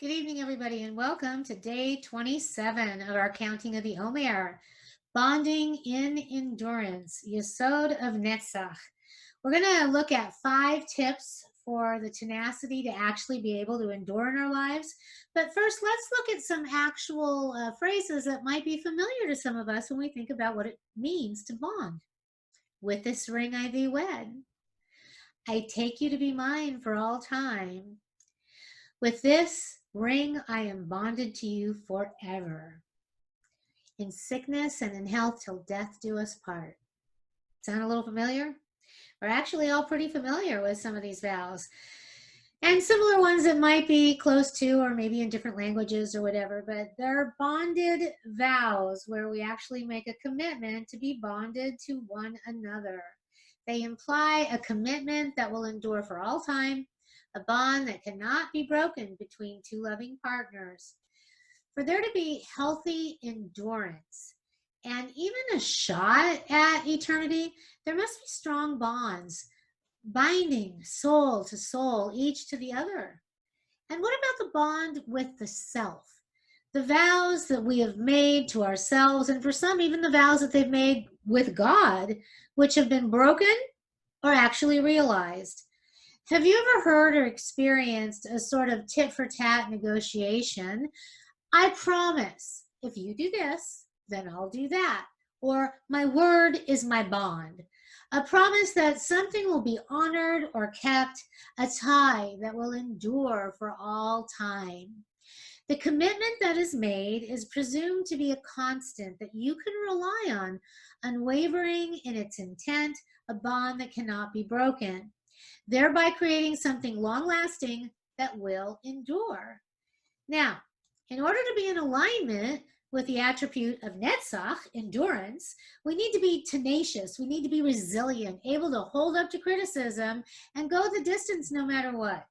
Good evening, everybody, and welcome to day 27 of our counting of the Omer, Bonding in Endurance, Yesod of Netzach. We're going to look at 5 tips for the tenacity to actually be able to endure in our lives. But first, let's look at some actual phrases that might be familiar to some of us when we think about what it means to bond. With this ring I thee wed. I take you to be mine for all time. With this ring, I am bonded to you forever. In sickness and in health till death do us part. Sound a little familiar? We're actually all pretty familiar with some of these vows. And similar ones that might be close to or maybe in different languages or whatever, but they're bonded vows where we actually make a commitment to be bonded to one another. They imply a commitment that will endure for all time, a bond that cannot be broken between two loving partners. For there to be healthy endurance and even a shot at eternity, there must be strong bonds, binding soul to soul, each to the other. And what about the bond with the self? The vows that we have made to ourselves, and for some, even the vows that they've made with God, which have been broken or actually realized. Have you ever heard or experienced a sort of tit for tat negotiation? I promise if you do this, then I'll do that. Or my word is my bond. A promise that something will be honored or kept, a tie that will endure for all time. The commitment that is made is presumed to be a constant that you can rely on, unwavering in its intent, a bond that cannot be broken, thereby creating something long-lasting that will endure. Now, in order to be in alignment with the attribute of Netzach, endurance, we need to be tenacious, we need to be resilient, able to hold up to criticism and go the distance no matter what.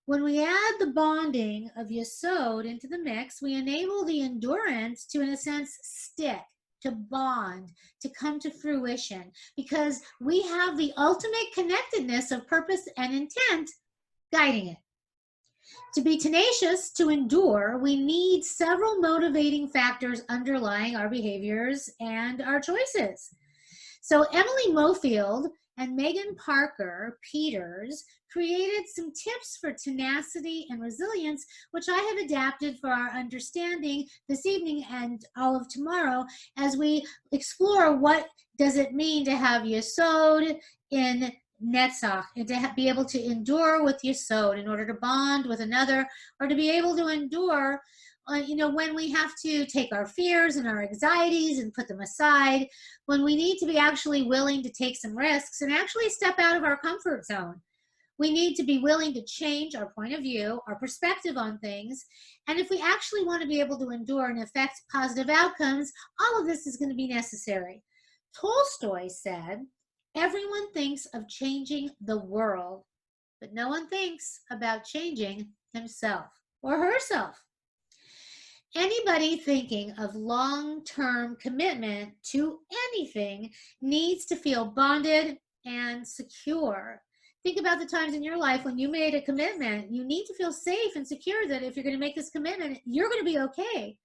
When we add the bonding of Yesod into the mix, we enable the endurance to, in a sense, stick, to bond, to come to fruition, because we have the ultimate connectedness of purpose and intent guiding it. To be tenacious, to endure, we need several motivating factors underlying our behaviors and our choices. So Emily Mofield and Megan Parker Peters created some tips for tenacity and resilience, which I have adapted for our understanding this evening and all of tomorrow as we explore what does it mean to have Yesod in Netzach, and to be able to endure with Yesod in order to bond with another, or to be able to endure when we have to take our fears and our anxieties and put them aside, when we need to be actually willing to take some risks and actually step out of our comfort zone. We need to be willing to change our point of view, our perspective on things. And if we actually want to be able to endure and affect positive outcomes, all of this is going to be necessary. Tolstoy said, everyone thinks of changing the world, but no one thinks about changing himself or herself. Anybody thinking of long-term commitment to anything needs to feel bonded and secure. Think about the times in your life when you made a commitment. You need to feel safe and secure that if you're going to make this commitment, you're going to be okay.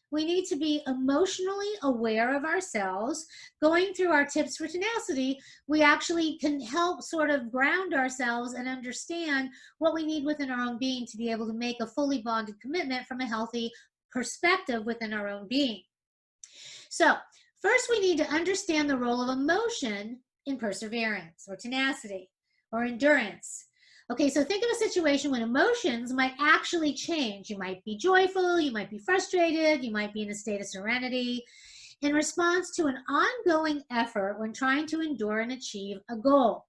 We need to be emotionally aware of ourselves. Going through our tips for tenacity, we actually can help sort of ground ourselves and understand what we need within our own being to be able to make a fully bonded commitment from a healthy perspective within our own being. So first we need to understand the role of emotion in perseverance or tenacity or endurance. Okay, so think of a situation when emotions might actually change. You might be joyful, you might be frustrated, you might be in a state of serenity in response to an ongoing effort when trying to endure and achieve a goal.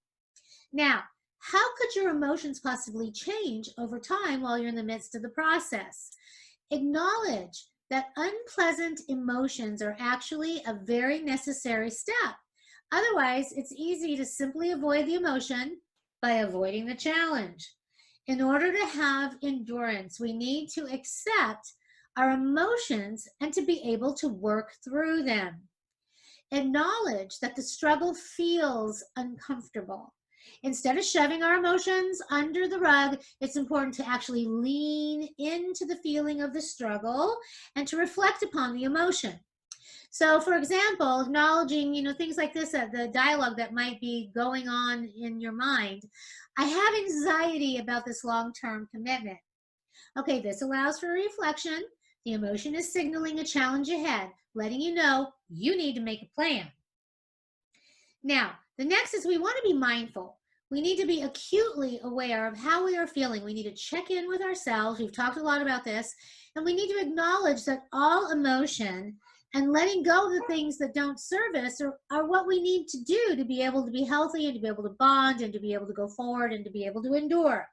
Now, how could your emotions possibly change over time while you're in the midst of the process? Acknowledge that unpleasant emotions are actually a very necessary step. Otherwise, it's easy to simply avoid the emotion by avoiding the challenge. In order to have endurance, we need to accept our emotions and to be able to work through them. Acknowledge that the struggle feels uncomfortable Instead of shoving our emotions under the rug, it's important to actually lean into the feeling of the struggle and to reflect upon the emotion. So, for example, acknowledging, things like this, the dialogue that might be going on in your mind. I have anxiety about this long-term commitment. Okay, this allows for reflection. The emotion is signaling a challenge ahead, letting you know you need to make a plan. Now, the next is we want to be mindful. We need to be acutely aware of how we are feeling. We need to check in with ourselves. We've talked a lot about this. And we need to acknowledge that all emotion and letting go of the things that don't serve us are what we need to do to be able to be healthy and to be able to bond and to be able to go forward and to be able to endure.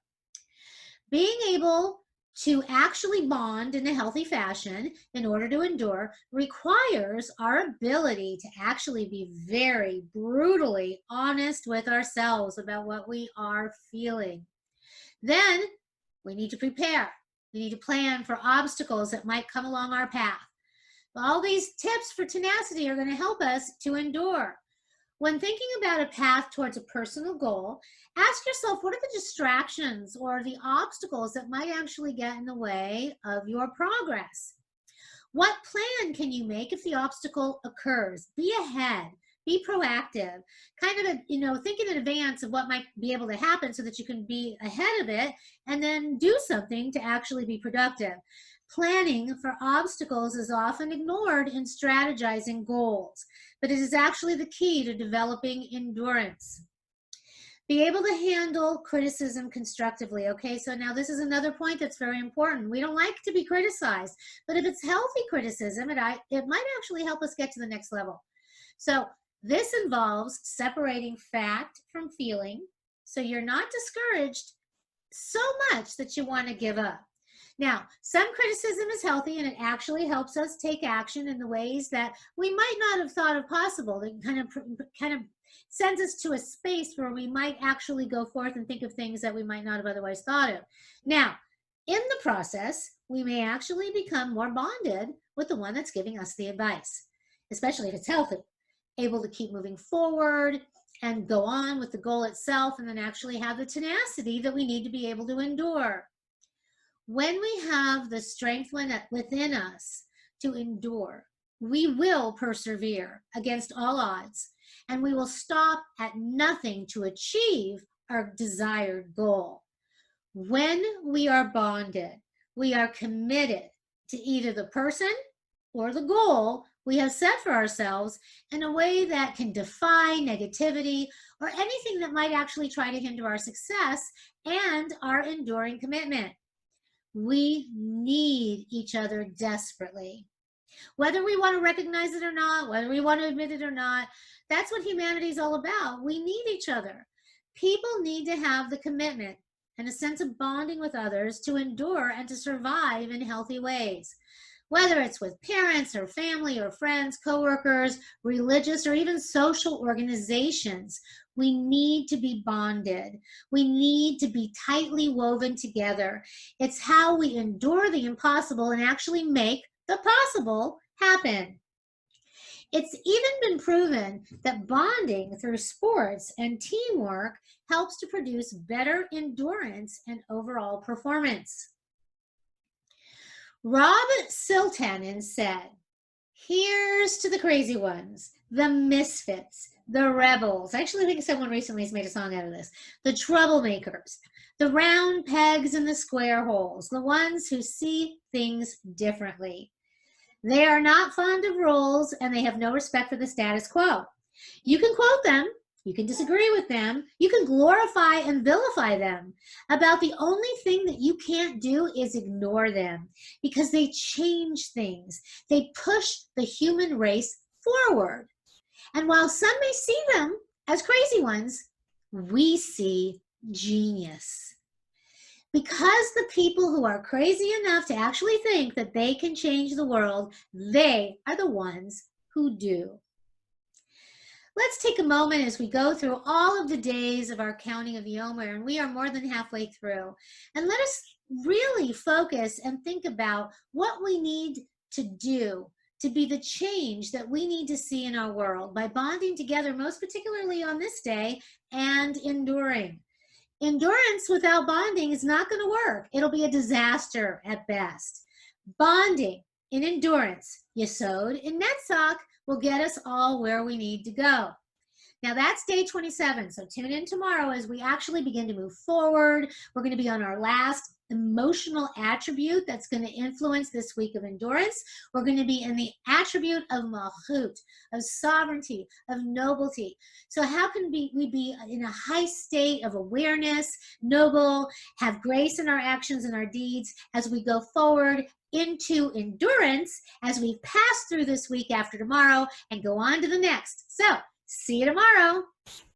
Being able to actually bond in a healthy fashion in order to endure requires our ability to actually be very brutally honest with ourselves about what we are feeling. Then we need to prepare. We need to plan for obstacles that might come along our path. All these tips for tenacity are going to help us to endure. When thinking about a path towards a personal goal, ask yourself, what are the distractions or the obstacles that might actually get in the way of your progress? What plan can you make if the obstacle occurs? Be ahead, be proactive, kind of, think in advance of what might be able to happen so that you can be ahead of it and then do something to actually be productive. Planning for obstacles is often ignored in strategizing goals, but it is actually the key to developing endurance. Be able to handle criticism constructively. Okay, so now this is another point that's very important. We don't like to be criticized, but if it's healthy criticism, it might actually help us get to the next level. So this involves separating fact from feeling, so you're not discouraged so much that you want to give up. Now, some criticism is healthy and it actually helps us take action in the ways that we might not have thought of possible. It kind of sends us to a space where we might actually go forth and think of things that we might not have otherwise thought of. Now, in the process, we may actually become more bonded with the one that's giving us the advice, especially if it's healthy, able to keep moving forward and go on with the goal itself and then actually have the tenacity that we need to be able to endure. When we have the strength within us to endure, we will persevere against all odds, and we will stop at nothing to achieve our desired goal. When we are bonded, we are committed to either the person or the goal we have set for ourselves in a way that can defy negativity or anything that might actually try to hinder our success and our enduring commitment. We need each other desperately. Whether we want to recognize it or not, whether we want to admit it or not, that's what humanity is all about. We need each other. People need to have the commitment and a sense of bonding with others to endure and to survive in healthy ways. Whether it's with parents or family or friends, coworkers, religious or even social organizations, we need to be bonded. We need to be tightly woven together. It's how we endure the impossible and actually make the possible happen. It's even been proven that bonding through sports and teamwork helps to produce better endurance and overall performance. Rob Siltanen said, "Here's to the crazy ones, the misfits, the rebels." I actually think someone recently has made a song out of this. The troublemakers, the round pegs in the square holes, the ones who see things differently. They are not fond of rules and they have no respect for the status quo. You can quote them, you can disagree with them, you can glorify and vilify them. About the only thing that you can't do is ignore them because they change things. They push the human race forward. And while some may see them as crazy ones, we see genius. Because the people who are crazy enough to actually think that they can change the world, they are the ones who do. Let's take a moment as we go through all of the days of our counting of the Omer, and we are more than halfway through. And let us really focus and think about what we need to do to be the change that we need to see in our world by bonding together, most particularly on this day, and enduring. Endurance without bonding is not going to work. It'll be a disaster at best. Bonding in endurance, Yesod in Netzach, will get us all where we need to go. Now that's day 27, so tune in tomorrow as we actually begin to move forward. We're going to be on our last emotional attribute that's going to influence this week of endurance. We're going to be in the attribute of malchut, of sovereignty, of nobility. So how can we be in a high state of awareness, noble, have grace in our actions and our deeds as we go forward into endurance as we pass through this week after tomorrow and go on to the next. So see you tomorrow.